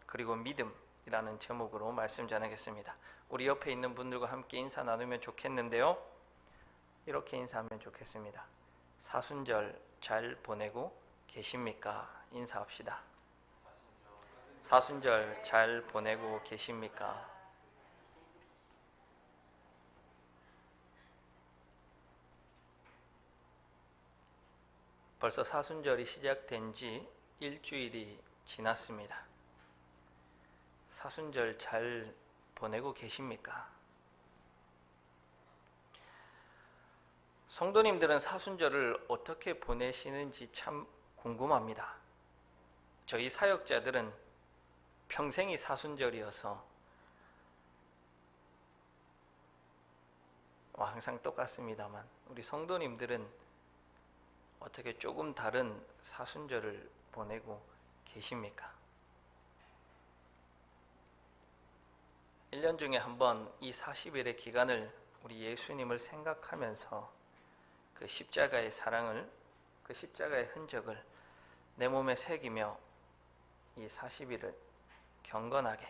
그리고 믿음이라는 제목으로 말씀 전하겠습니다. 우리 옆에 있는 분들과 함께 인사 나누면 좋겠는데요. 이렇게 인사하면 좋겠습니다. 사순절 잘 보내고 계십니까? 인사합시다. 사순절 잘 보내고 계십니까? 벌써 사순절이 시작된 지 일주일이 지났습니다. 사순절 잘 보내고 계십니까? 성도님들은 사순절을 어떻게 보내시는지 참 궁금합니다. 저희 사역자들은 평생이 사순절이어서 항상 똑같습니다만 우리 성도님들은 어떻게 조금 다른 사순절을 보내고 계십니까? 1년 중에 한 번 이 40일의 기간을 우리 예수님을 생각하면서 그 십자가의 사랑을, 그 십자가의 흔적을 내 몸에 새기며 이 40일을 경건하게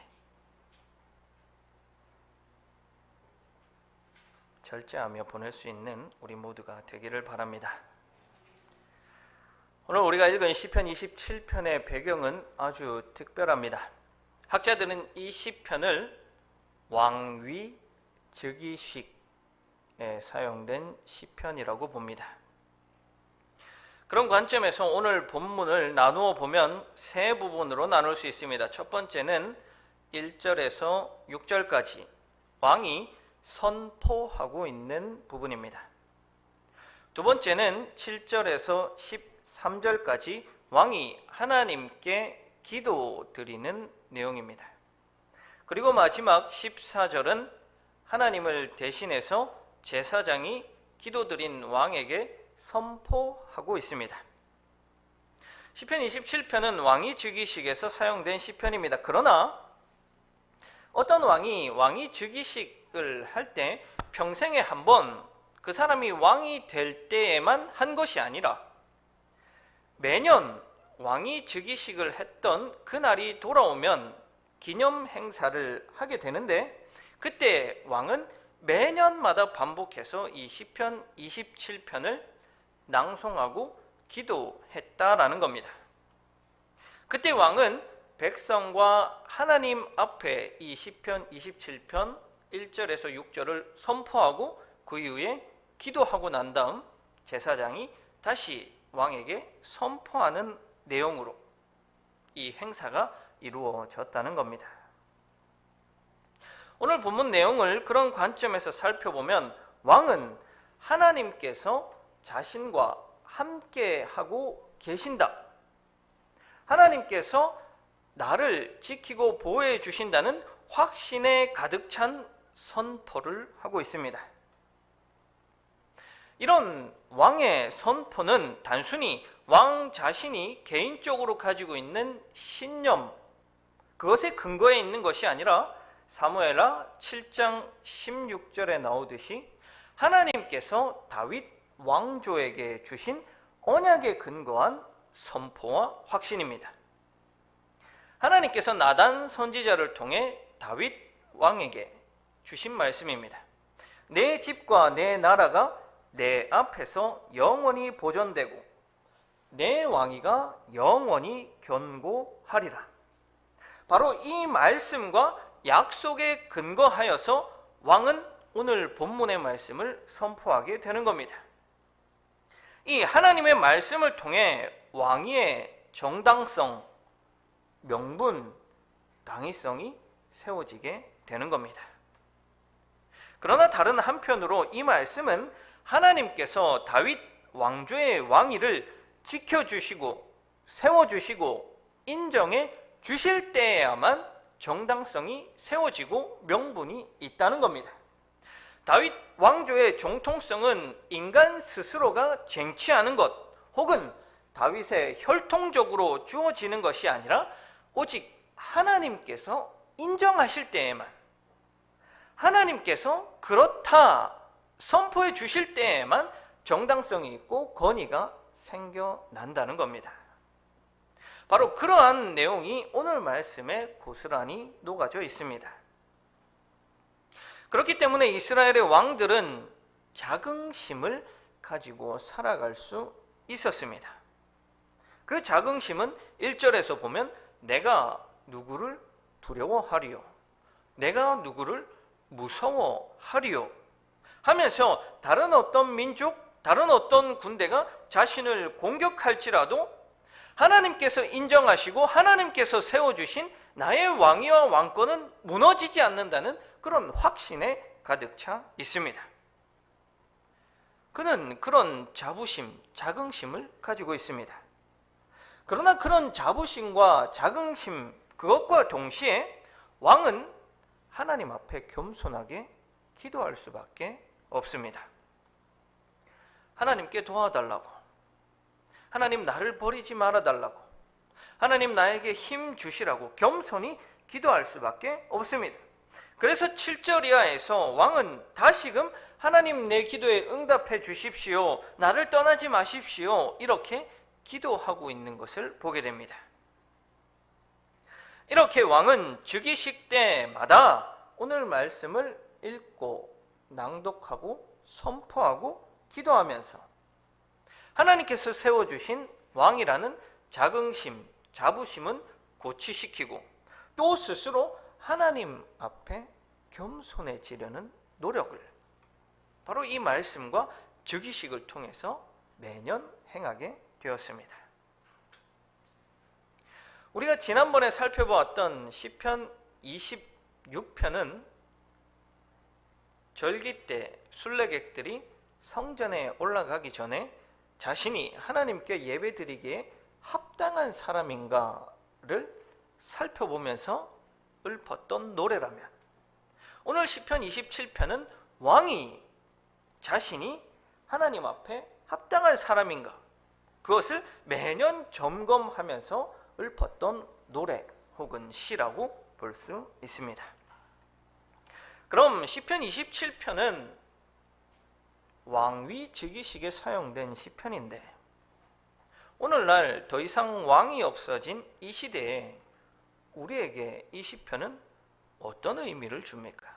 절제하며 보낼 수 있는 우리 모두가 되기를 바랍니다. 오늘 우리가 읽은 시편 27편의 배경은 아주 특별합니다. 학자들은 이 시편을 왕위 즉위식에 사용된 시편이라고 봅니다. 그런 관점에서 오늘 본문을 나누어 보면 세 부분으로 나눌 수 있습니다. 첫 번째는 1절에서 6절까지 왕이 선포하고 있는 부분입니다. 두 번째는 7절에서 13절까지 왕이 하나님께 기도드리는 내용입니다. 그리고 마지막 14절은 하나님을 대신해서 제사장이 기도드린 왕에게 선포하고 있습니다. 시편 27편은 왕위 즉위식에서 사용된 시편입니다. 그러나 어떤 왕이 즉위식을 할 때 평생에 한 번 그 사람이 왕이 될 때에만 한 것이 아니라 매년 왕이 즉위식을 했던 그날이 돌아오면 기념 행사를 하게 되는데 그때 왕은 매년마다 반복해서 이 시편 27편을 낭송하고 기도했다라는 겁니다. 그때 왕은 백성과 하나님 앞에 이 시편 27편 1절에서 6절을 선포하고 그 이후에 기도하고 난 다음 제사장이 다시 왕에게 선포하는 내용으로 이 행사가 이루어졌다는 겁니다. 오늘 본문 내용을 그런 관점에서 살펴보면 왕은 하나님께서 자신과 함께 하고 계신다. 하나님께서 나를 지키고 보호해 주신다는 확신에 가득 찬 선포를 하고 있습니다. 이런 왕의 선포는 단순히 왕 자신이 개인적으로 가지고 있는 신념, 그것에 근거해 있는 것이 아니라 사무엘하 7장 16절에 나오듯이 하나님께서 다윗 왕조에게 주신 언약에 근거한 선포와 확신입니다. 하나님께서 나단 선지자를 통해 다윗 왕에게 주신 말씀입니다. 내 집과 내 나라가 내 앞에서 영원히 보존되고 내 왕위가 영원히 견고하리라. 바로 이 말씀과 약속에 근거하여서 왕은 오늘 본문의 말씀을 선포하게 되는 겁니다. 이 하나님의 말씀을 통해 왕위의 정당성, 명분, 당위성이 세워지게 되는 겁니다. 그러나 다른 한편으로 이 말씀은 하나님께서 다윗 왕조의 왕위를 지켜주시고 세워주시고 인정해 주실 때에야만 정당성이 세워지고 명분이 있다는 겁니다. 다윗 왕조의 정통성은 인간 스스로가 쟁취하는 것 혹은 다윗의 혈통적으로 주어지는 것이 아니라 오직 하나님께서 인정하실 때에만, 하나님께서 그렇다 선포해 주실 때에만 정당성이 있고 권위가 생겨난다는 겁니다. 바로 그러한 내용이 오늘 말씀에 고스란히 녹아져 있습니다. 그렇기 때문에 이스라엘의 왕들은 자긍심을 가지고 살아갈 수 있었습니다. 그 자긍심은 1절에서 보면 내가 누구를 두려워하리요, 내가 누구를 무서워하리요 하면서 다른 어떤 민족, 다른 어떤 군대가 자신을 공격할지라도 하나님께서 인정하시고 하나님께서 세워주신 나의 왕위와 왕권은 무너지지 않는다는 그런 확신에 가득 차 있습니다. 그는 그런 자부심, 자긍심을 가지고 있습니다. 그러나 그런 자부심과 자긍심, 그것과 동시에 왕은 하나님 앞에 겸손하게 기도할 수밖에 없습니다. 하나님께 도와달라고, 하나님 나를 버리지 말아달라고, 하나님 나에게 힘 주시라고 겸손히 기도할 수밖에 없습니다. 그래서 7절 이하에서 왕은 다시금 하나님 내 기도에 응답해 주십시오, 나를 떠나지 마십시오, 이렇게 기도하고 있는 것을 보게 됩니다. 이렇게 왕은 즉위식 때마다 오늘 말씀을 읽고 낭독하고 선포하고 기도하면서 하나님께서 세워주신 왕이라는 자긍심, 자부심은 고취시키고 또 스스로 하나님 앞에 겸손해지려는 노력을 바로 이 말씀과 즉위식을 통해서 매년 행하게 되었습니다. 우리가 지난번에 살펴보았던 시편 26편은 절기 때 순례객들이 성전에 올라가기 전에 자신이 하나님께 예배드리기에 합당한 사람인가를 살펴보면서 읊었던 노래라면, 오늘 시편 27편은 왕이 자신이 하나님 앞에 합당한 사람인가, 그것을 매년 점검하면서 읊었던 노래 혹은 시라고 볼 수 있습니다. 그럼 시편 27편은 왕위 즉위식에 사용된 시편인데, 오늘날 더 이상 왕이 없어진 이 시대에 우리에게 이 시편은 어떤 의미를 줍니까?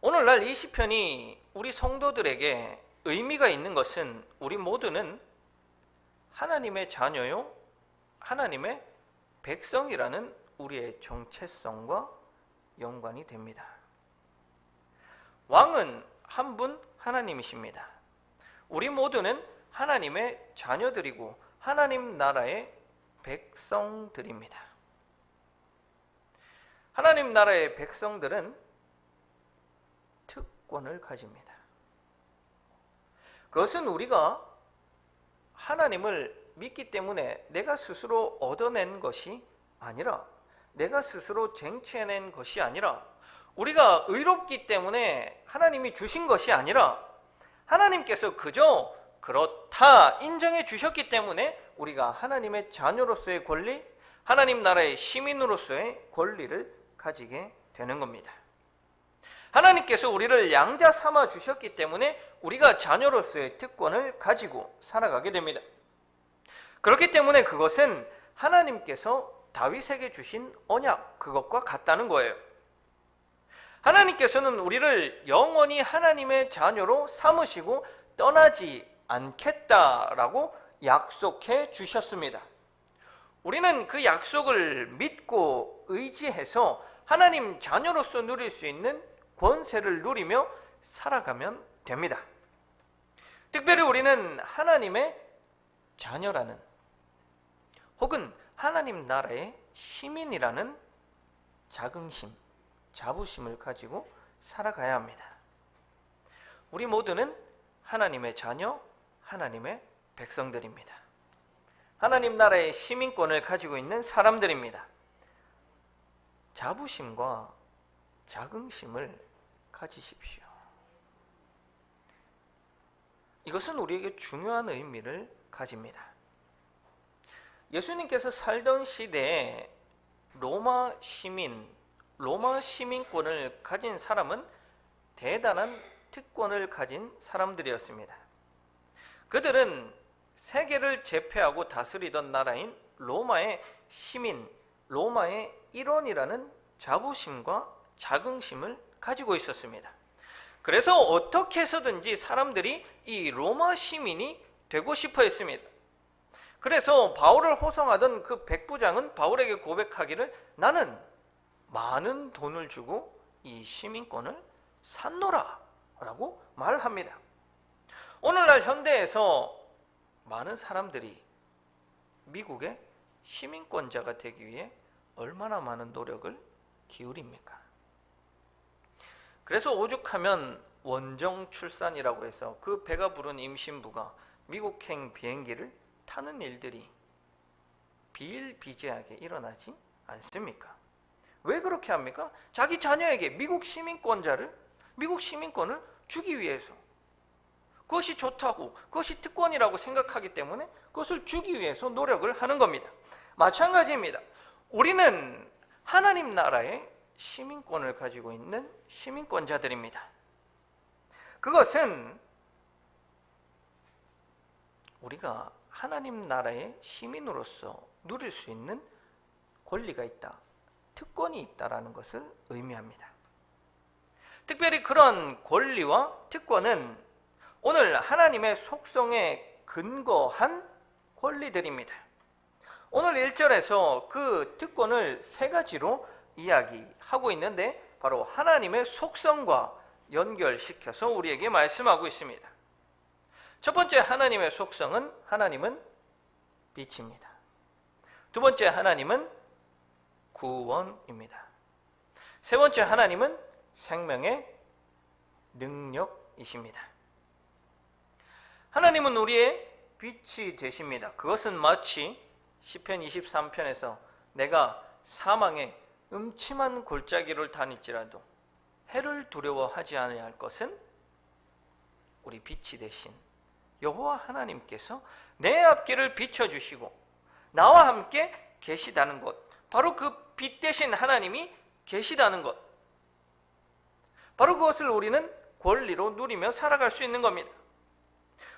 오늘날 이 시편이 우리 성도들에게 의미가 있는 것은 우리 모두는 하나님의 자녀요, 하나님의 백성이라는 우리의 정체성과 연관이 됩니다. 왕은 한 분 하나님이십니다. 우리 모두는 하나님의 자녀들이고 하나님 나라의 백성들입니다. 하나님 나라의 백성들은 특권을 가집니다. 그것은 우리가 하나님을 믿기 때문에 내가 스스로 얻어낸 것이 아니라, 내가 스스로 쟁취해낸 것이 아니라, 우리가 의롭기 때문에 하나님이 주신 것이 아니라, 하나님께서 그저 그렇다 인정해 주셨기 때문에 우리가 하나님의 자녀로서의 권리, 하나님 나라의 시민으로서의 권리를 가지게 되는 겁니다. 하나님께서 우리를 양자 삼아 주셨기 때문에 우리가 자녀로서의 특권을 가지고 살아가게 됩니다. 그렇기 때문에 그것은 하나님께서 다윗에게 주신 언약, 그것과 같다는 거예요. 하나님께서는 우리를 영원히 하나님의 자녀로 삼으시고 떠나지 않겠다라고 약속해 주셨습니다. 우리는 그 약속을 믿고 의지해서 하나님 자녀로서 누릴 수 있는 권세를 누리며 살아가면 됩니다. 특별히 우리는 하나님의 자녀라는, 혹은 하나님 나라의 시민이라는 자긍심, 자부심을 가지고 살아가야 합니다. 우리 모두는 하나님의 자녀, 하나님의 백성들입니다. 하나님 나라의 시민권을 가지고 있는 사람들입니다. 자부심과 자긍심을 가지십시오. 이것은 우리에게 중요한 의미를 가집니다. 예수님께서 살던 시대에 로마 시민권을 가진 사람은 대단한 특권을 가진 사람들이었습니다. 그들은 세계를 제패하고 다스리던 나라인 로마의 시민, 로마의 일원이라는 자부심과 자긍심을 가지고 있었습니다. 그래서 어떻게 해서든지 사람들이 이 로마 시민이 되고 싶어 했습니다. 그래서 바울을 호송하던 그 백부장은 바울에게 고백하기를 나는 많은 돈을 주고 이 시민권을 샀노라 라고 말합니다. 오늘날 현대에서 많은 사람들이 미국의 시민권자가 되기 위해 얼마나 많은 노력을 기울입니까? 그래서 오죽하면 원정 출산이라고 해서 그 배가 부른 임신부가 미국행 비행기를 타는 일들이 비일비재하게 일어나지 않습니까? 왜 그렇게 합니까? 자기 자녀에게 미국 시민권을 주기 위해서, 그것이 좋다고, 그것이 특권이라고 생각하기 때문에 그것을 주기 위해서 노력을 하는 겁니다. 마찬가지입니다. 우리는 하나님 나라의 시민권을 가지고 있는 시민권자들입니다. 그것은 우리가 하나님 나라의 시민으로서 누릴 수 있는 권리가 있다, 특권이 있다라는 것을 의미합니다. 특별히 그런 권리와 특권은 오늘 하나님의 속성에 근거한 권리들입니다. 오늘 1절에서 그 특권을 세 가지로 이야기하고 있는데 바로 하나님의 속성과 연결시켜서 우리에게 말씀하고 있습니다. 첫 번째 하나님의 속성은 하나님은 빛입니다. 두 번째 하나님은 구원입니다. 세 번째 하나님은 생명의 능력이십니다. 하나님은 우리의 빛이 되십니다. 그것은 마치 시편 23편에서 내가 사망의 음침한 골짜기를 다닐지라도 해를 두려워하지 아니할 것은 우리 빛이 되신 여호와 하나님께서 내 앞길을 비춰주시고 나와 함께 계시다는 것, 바로 그 빛 되신 하나님이 계시다는 것, 바로 그것을 우리는 권리로 누리며 살아갈 수 있는 겁니다.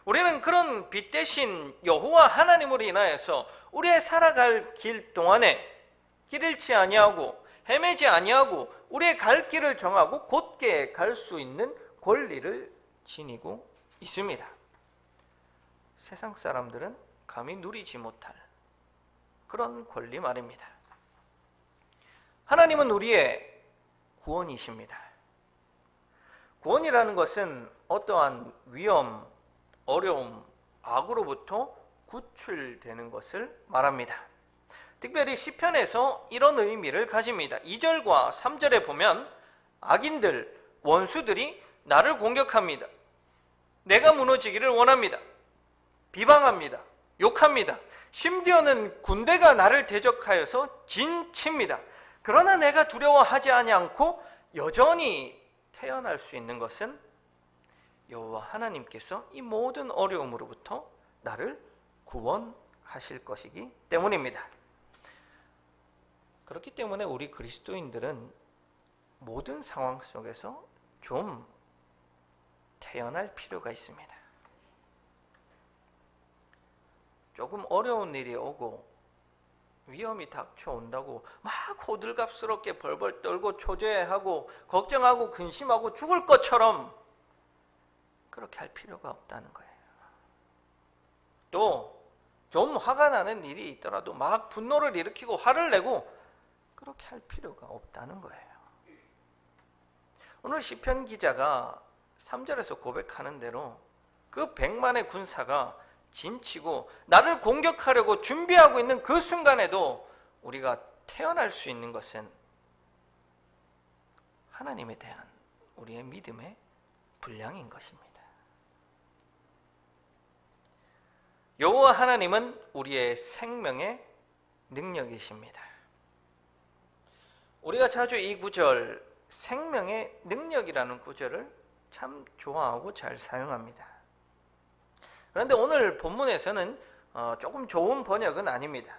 우리는 그런 빛 되신 여호와 하나님으로 인하여서 우리의 살아갈 길 동안에 길 잃지 아니하고 헤매지 아니하고 우리의 갈 길을 정하고 곧게 갈 수 있는 권리를 지니고 있습니다. 세상 사람들은 감히 누리지 못할 그런 권리 말입니다. 하나님은 우리의 구원이십니다. 구원이라는 것은 어떠한 위험, 어려움, 악으로부터 구출되는 것을 말합니다. 특별히 시편에서 이런 의미를 가집니다. 2절과 3절에 보면 악인들, 원수들이 나를 공격합니다. 내가 무너지기를 원합니다. 비방합니다. 욕합니다. 심지어는 군대가 나를 대적하여서 진칩니다. 그러나 내가 두려워하지 않고 여전히 태어날 수 있는 것은 여호와 하나님께서 이 모든 어려움으로부터 나를 구원하실 것이기 때문입니다. 그렇기 때문에 우리 그리스도인들은 모든 상황 속에서 좀 태어날 필요가 있습니다. 조금 어려운 일이 오고 위험이 닥쳐온다고 막 호들갑스럽게 벌벌 떨고 초조해하고 걱정하고 근심하고 죽을 것처럼 그렇게 할 필요가 없다는 거예요. 또 좀 화가 나는 일이 있더라도 막 분노를 일으키고 화를 내고 그렇게 할 필요가 없다는 거예요. 오늘 시편 기자가 3절에서 고백하는 대로 그 100만의 군사가 진치고 나를 공격하려고 준비하고 있는 그 순간에도 우리가 태어날 수 있는 것은 하나님에 대한 우리의 믿음의 분량인 것입니다. 여호와 하나님은 우리의 생명의 능력이십니다. 우리가 자주 이 구절, 생명의 능력이라는 구절을 참 좋아하고 잘 사용합니다. 그런데 오늘 본문에서는 조금 좋은 번역은 아닙니다.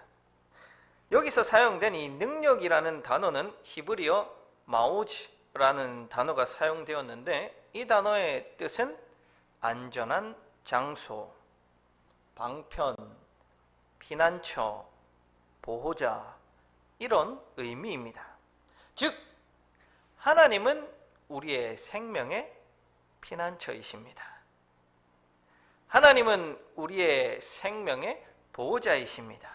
여기서 사용된 이 능력이라는 단어는 히브리어 마오즈라는 단어가 사용되었는데 이 단어의 뜻은 안전한 장소, 방편, 피난처, 보호자 이런 의미입니다. 즉 하나님은 우리의 생명의 피난처이십니다. 하나님은 우리의 생명의 보호자이십니다.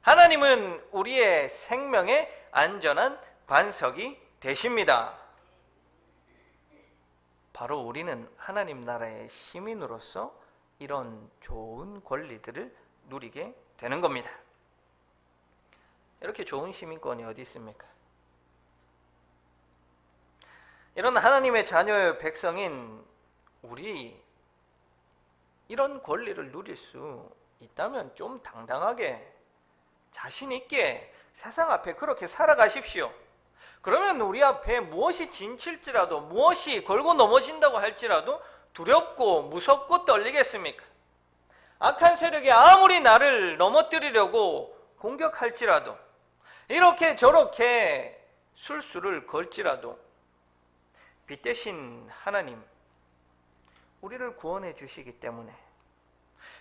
하나님은 우리의 생명의 안전한 반석이 되십니다. 바로 우리는 하나님 나라의 시민으로서 이런 좋은 권리들을 누리게 되는 겁니다. 이렇게 좋은 시민권이 어디 있습니까? 이런 하나님의 자녀의 백성인 우리 이런 권리를 누릴 수 있다면 좀 당당하게 자신 있게 세상 앞에 그렇게 살아가십시오. 그러면 우리 앞에 무엇이 진칠지라도 무엇이 걸고 넘어진다고 할지라도 두렵고 무섭고 떨리겠습니까? 악한 세력이 아무리 나를 넘어뜨리려고 공격할지라도 이렇게 저렇게 술수를 걸지라도 빛 대신 하나님 우리를 구원해 주시기 때문에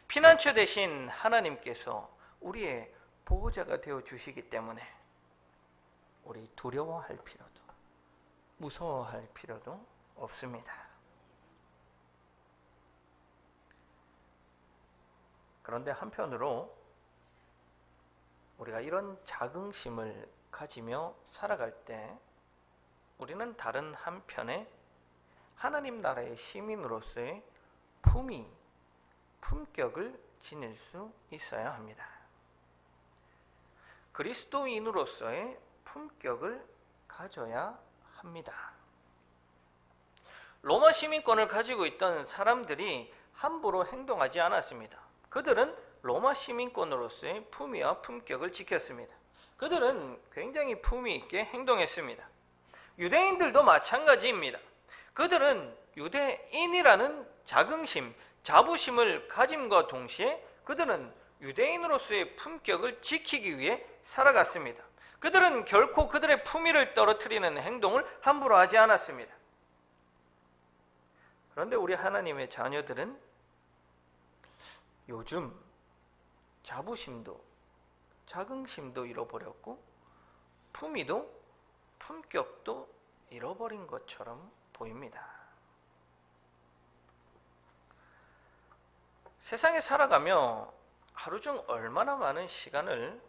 피난처 대신 하나님께서 우리의 보호자가 되어 주시기 때문에 우리 두려워할 필요도 무서워할 필요도 없습니다. 그런데 한편으로 우리가 이런 자긍심을 가지며 살아갈 때 우리는 다른 한편에 하나님 나라의 시민으로서의 품격을 지닐 수 있어야 합니다. 그리스도인으로서의 품격을 가져야 합니다. 로마 시민권을 가지고 있던 사람들이 함부로 행동하지 않았습니다. 그들은 로마 시민권으로서의 품위와 품격을 지켰습니다. 그들은 굉장히 품위 있게 행동했습니다. 유대인들도 마찬가지입니다. 그들은 유대인이라는 자긍심, 자부심을 가짐과 동시에 그들은 유대인으로서의 품격을 지키기 위해 살아갔습니다. 그들은 결코 그들의 품위를 떨어뜨리는 행동을 함부로 하지 않았습니다. 그런데 우리 하나님의 자녀들은 요즘 자부심도 자긍심도 잃어버렸고 품위도 품격도 잃어버린 것처럼 보입니다. 세상에 살아가며 하루 중 얼마나 많은 시간을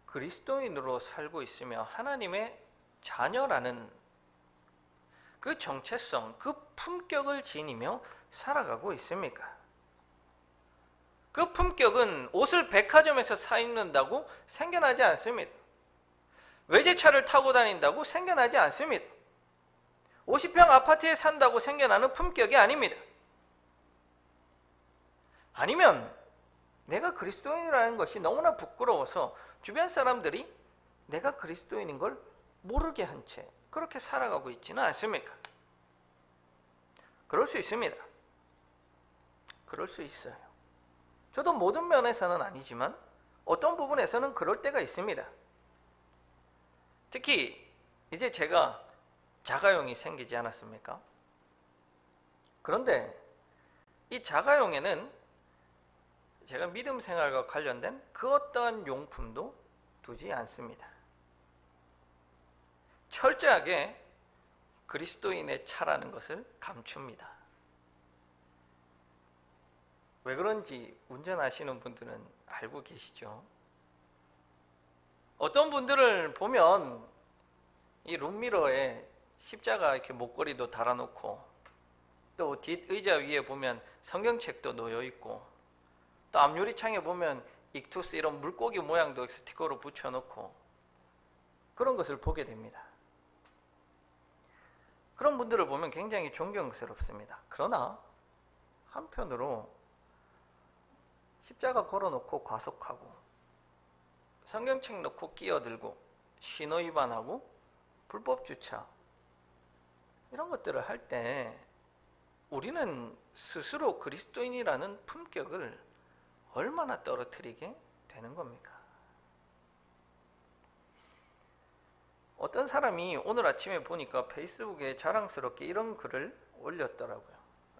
그리스도인으로 살고 있으며 하나님의 자녀라는 그 정체성, 그 품격을 지니며 살아가고 있습니까? 그 품격은 옷을 백화점에서 사 입는다고 생겨나지 않습니다. 외제차를 타고 다닌다고 생겨나지 않습니다. 50평 아파트에 산다고 생겨나는 품격이 아닙니다. 아니면 내가 그리스도인이라는 것이 너무나 부끄러워서 주변 사람들이 내가 그리스도인인 걸 모르게 한 채 그렇게 살아가고 있지는 않습니까? 그럴 수 있습니다. 그럴 수 있어요. 저도 모든 면에서는 아니지만 어떤 부분에서는 그럴 때가 있습니다. 특히 이제 제가 자가용이 생기지 않았습니까? 그런데 이 자가용에는 제가 믿음 생활과 관련된 그 어떠한 용품도 두지 않습니다. 철저하게 그리스도인의 차라는 것을 감춥니다. 왜 그런지 운전하시는 분들은 알고 계시죠? 어떤 분들을 보면 이 룸미러에 십자가 이렇게 목걸이도 달아놓고 또 뒷의자 위에 보면 성경책도 놓여 있고 또 앞유리창에 보면 익투스 이런 물고기 모양도 스티커로 붙여놓고 그런 것을 보게 됩니다. 그런 분들을 보면 굉장히 존경스럽습니다. 그러나 한편으로 십자가 걸어놓고 과속하고 성경책 놓고 끼어들고 신호위반하고 불법 주차 이런 것들을 할 때 우리는 스스로 그리스도인이라는 품격을 얼마나 떨어뜨리게 되는 겁니까? 어떤 사람이 오늘 아침에 보니까 페이스북에 자랑스럽게 이런 글을 올렸더라고요.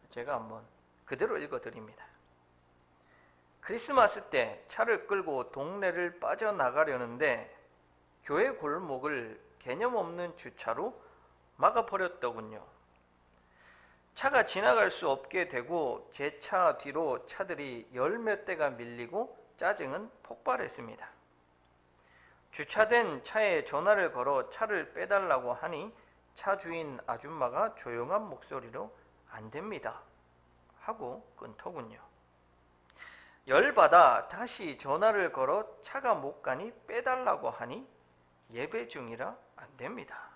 제가 한번 그대로 읽어드립니다. 크리스마스 때 차를 끌고 동네를 빠져나가려는데 교회 골목을 개념 없는 주차로 막아버렸더군요. 차가 지나갈 수 없게 되고 제 차 뒤로 차들이 열 몇 대가 밀리고 짜증은 폭발했습니다. 주차된 차에 전화를 걸어 차를 빼달라고 하니 차 주인 아줌마가 조용한 목소리로 안 됩니다 하고 끊더군요. 열받아 다시 전화를 걸어 차가 못 가니 빼달라고 하니 예배 중이라 안 됩니다.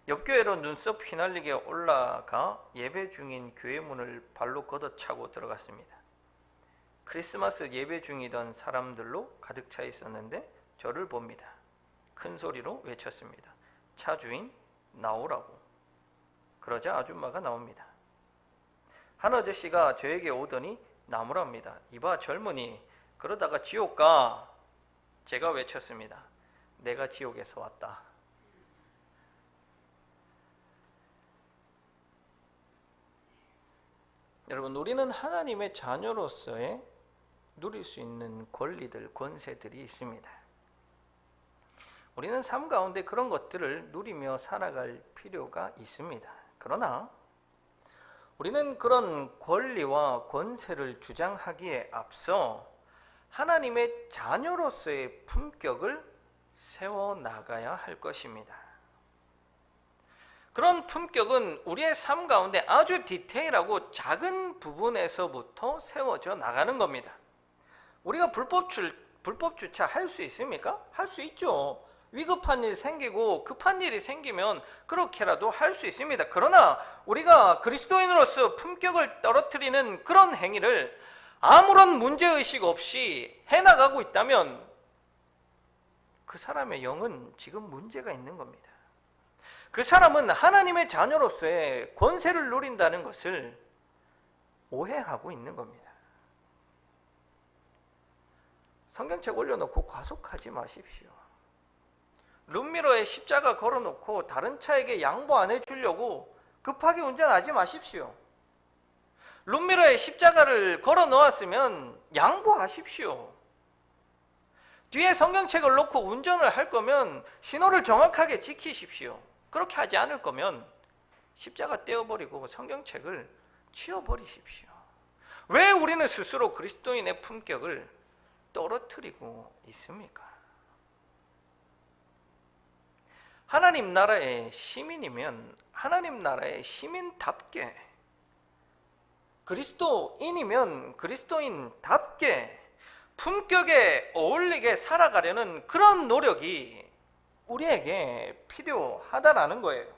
옆 교회로 눈썹 휘날리게 올라가 예배 중인 교회 문을 발로 걷어차고 들어갔습니다. 크리스마스 예배 중이던 사람들로 가득 차 있었는데 저를 봅니다. 큰 소리로 외쳤습니다. 차 주인 나오라고. 그러자 아줌마가 나옵니다. 한 아저씨가 저에게 오더니 나무랍니다. 이봐 젊은이, 그러다가 지옥 가. 제가 외쳤습니다. 내가 지옥에서 왔다. 여러분, 우리는 하나님의 자녀로서의 누릴 수 있는 권리들, 권세들이 있습니다. 우리는 삶 가운데 그런 것들을 누리며 살아갈 필요가 있습니다. 그러나 우리는 그런 권리와 권세를 주장하기에 앞서 하나님의 자녀로서의 품격을 세워나가야 할 것입니다. 그런 품격은 우리의 삶 가운데 아주 디테일하고 작은 부분에서부터 세워져 나가는 겁니다. 우리가 불법 주차 할 수 있습니까? 할 수 있죠. 위급한 일 생기고 급한 일이 생기면 그렇게라도 할 수 있습니다. 그러나 우리가 그리스도인으로서 품격을 떨어뜨리는 그런 행위를 아무런 문제의식 없이 해나가고 있다면 그 사람의 영은 지금 문제가 있는 겁니다. 그 사람은 하나님의 자녀로서의 권세를 누린다는 것을 오해하고 있는 겁니다. 성경책 올려놓고 과속하지 마십시오. 룸미러에 십자가 걸어놓고 다른 차에게 양보 안 해주려고 급하게 운전하지 마십시오. 룸미러에 십자가를 걸어 놓았으면 양보하십시오. 뒤에 성경책을 놓고 운전을 할 거면 신호를 정확하게 지키십시오. 그렇게 하지 않을 거면 십자가 떼어버리고 성경책을 치워버리십시오. 왜 우리는 스스로 그리스도인의 품격을 떨어뜨리고 있습니까? 하나님 나라의 시민이면 하나님 나라의 시민답게, 그리스도인이면 그리스도인답게 품격에 어울리게 살아가려는 그런 노력이 우리에게 필요하다라는 거예요.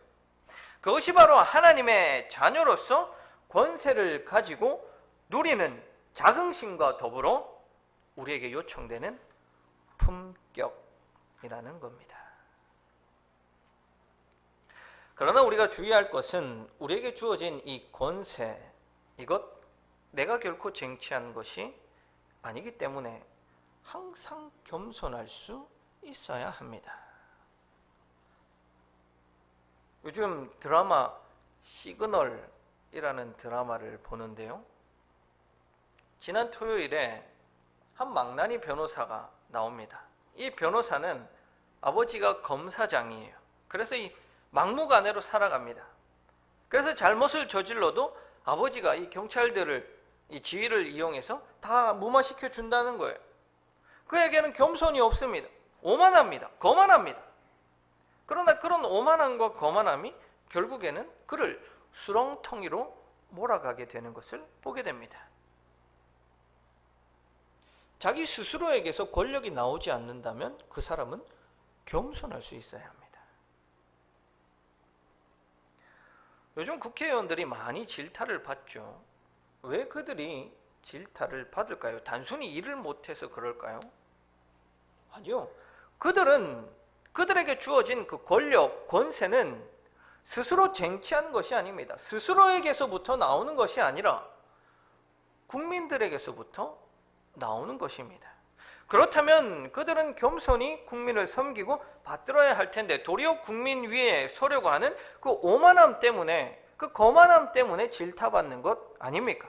그것이 바로 하나님의 자녀로서 권세를 가지고 누리는 자긍심과 더불어 우리에게 요청되는 품격이라는 겁니다. 그러나 우리가 주의할 것은 우리에게 주어진 이 권세, 이것 내가 결코 쟁취한 것이 아니기 때문에 항상 겸손할 수 있어야 합니다. 요즘 드라마 시그널이라는 드라마를 보는데요. 지난 토요일에 한 망나니 변호사가 나옵니다. 이 변호사는 아버지가 검사장이에요. 그래서 이 막무가내로 살아갑니다. 그래서 잘못을 저질러도 아버지가 이 경찰들을, 이 지위를 이용해서 다 무마시켜 준다는 거예요. 그에게는 겸손이 없습니다. 오만합니다. 거만합니다. 그러나 그런 오만함과 거만함이 결국에는 그를 수렁텅이로 몰아가게 되는 것을 보게 됩니다. 자기 스스로에게서 권력이 나오지 않는다면 그 사람은 겸손할 수 있어야 합니다. 요즘 국회의원들이 많이 질타를 받죠. 왜 그들이 질타를 받을까요? 단순히 일을 못해서 그럴까요? 아니요. 그들에게 주어진 그 권력, 권세는 스스로 쟁취한 것이 아닙니다. 스스로에게서부터 나오는 것이 아니라 국민들에게서부터 나오는 것입니다. 그렇다면 그들은 겸손히 국민을 섬기고 받들어야 할 텐데 도리어 국민 위에 서려고 하는 그 오만함 때문에, 그 거만함 때문에 질타받는 것 아닙니까?